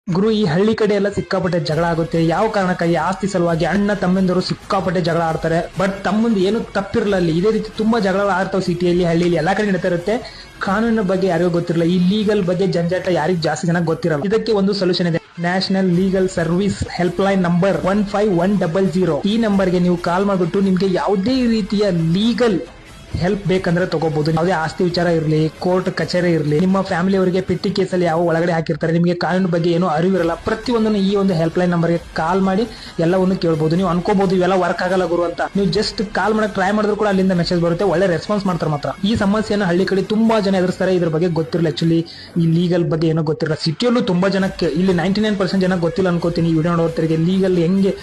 ಗುರು, ಈ ಹಳ್ಳಿ ಕಡೆ ಎಲ್ಲ ಸಿಕ್ಕಾಪಟ್ಟೆ ಜಗಳ ಆಗುತ್ತೆ. ಯಾವ ಕಾರಣಕ್ಕಾಗಿ? ಆಸ್ತಿ ಸಲುವಾಗಿ ಅಣ್ಣ ತಮ್ಮಂದಿರು ಸಿಕ್ಕಾಪಟ್ಟೆ ಜಗಳ ಆಡ್ತಾರೆ. ಬಟ್ ತಮ್ಮಂದು ಏನು ತಪ್ಪಿರಲ್ಲ ಅಲ್ಲಿ. ಇದೇ ರೀತಿ ತುಂಬಾ ಜಗಳ ಆಡ್ತಾವೆ ಸಿಟಿಯಲ್ಲಿ, ಹಳ್ಳಿಯಲ್ಲಿ ಎಲ್ಲಾ ಕಡೆ ನಡೀತಾ ಇರುತ್ತೆ. ಕಾನೂನಿನ ಬಗ್ಗೆ ಯಾರಿಗೂ ಗೊತ್ತಿರಲ್ಲ. ಈ ಲೀಗಲ್ ಬಗ್ಗೆ ಜಂಜಾಟ ಯಾರಿಗೂ ಜಾಸ್ತಿ ಜನ ಗೊತ್ತಿರಲ್ಲ. ಇದಕ್ಕೆ ಒಂದು ಸೊಲ್ಯೂಷನ್ ಇದೆ. National legal service help line number 15100. ಈ ನಂಬರ್ಗೆ ನೀವು ಕಾಲ್ ಮಾಡಿಬಿಟ್ಟು ನಿಮ್ಗೆ ಯಾವುದೇ ರೀತಿಯ ಲೀಗಲ್ ಹೆಲ್ಪ್ ಬೇಕಂದ್ರೆ ತಗೋಬಹುದು. ಯಾವುದೇ ಆಸ್ತಿ ವಿಚಾರ ಇರಲಿ, ಕೋರ್ಟ್ ಕಚೇರಿ ಇರಲಿ, ನಿಮ್ಮ ಫ್ಯಾಮಿಲಿ ಅವರಿಗೆ ಪೆಟ್ಟಿ ಕೇಸಲ್ಲಿ ಯಾವ ಒಳಗಡೆ ಹಾಕಿರ್ತಾರೆ, ನಿಮಗೆ ಕಾನೂನು ಬಗ್ಗೆ ಏನೋ ಅರಿವಿರಲ್ಲ, ಪ್ರತಿಯೊಂದನ್ನು ಈ ಒಂದು ಹೆಲ್ಪ್ ಲೈನ್ ನಂಬರ್ಗೆ ಕಾಲ್ ಮಾಡಿ ಎಲ್ಲವನ್ನು ಕೇಳಬಹುದು. ನೀವು ಅನ್ಕೋಬಹುದು ಇವೆಲ್ಲ ವರ್ಕ್ ಆಗಲ್ಲ ಗುರು ಅಂತ. ನೀವು ಜಸ್ಟ್ ಕಾಲ್ ಮಾಡಕ್ ಟ್ರೈ ಮಾಡಿದ್ರು ಕೂಡ ಅಲ್ಲಿಂದ ಮೆಸೇಜ್ ಬರುತ್ತೆ, ಒಳ್ಳೆ ರೆಸ್ಪಾನ್ಸ್ ಮಾಡ್ತಾರೆ. ಮಾತ್ರ ಈ ಸಮಸ್ಯೆಯನ್ನು ಹಳ್ಳಿ ಕಡೆ ತುಂಬಾ ಜನ ಎದುರಿಸ್ತಾರೆ. ಇದ್ರ ಬಗ್ಗೆ ಗೊತ್ತಿರಲ್ಲ. ಆಕ್ಚುಲಿ ಈ ಲೀಗಲ್ ಬಗ್ಗೆ ಏನೋ ಗೊತ್ತಿರಲ್ಲ. ಸಿಟಿಯಲ್ಲೂ ತುಂಬಾ ಜನಕ್ಕೆ, ಇಲ್ಲಿ 99% ಜನ ಗೊತ್ತಿಲ್ಲ ಅನ್ಕೋತೀನಿ. ಈ ವಿಡಿಯೋ ನೋಡೋರಿಗೆ ಲೀಗಲ್ ಹೆಂಗೆ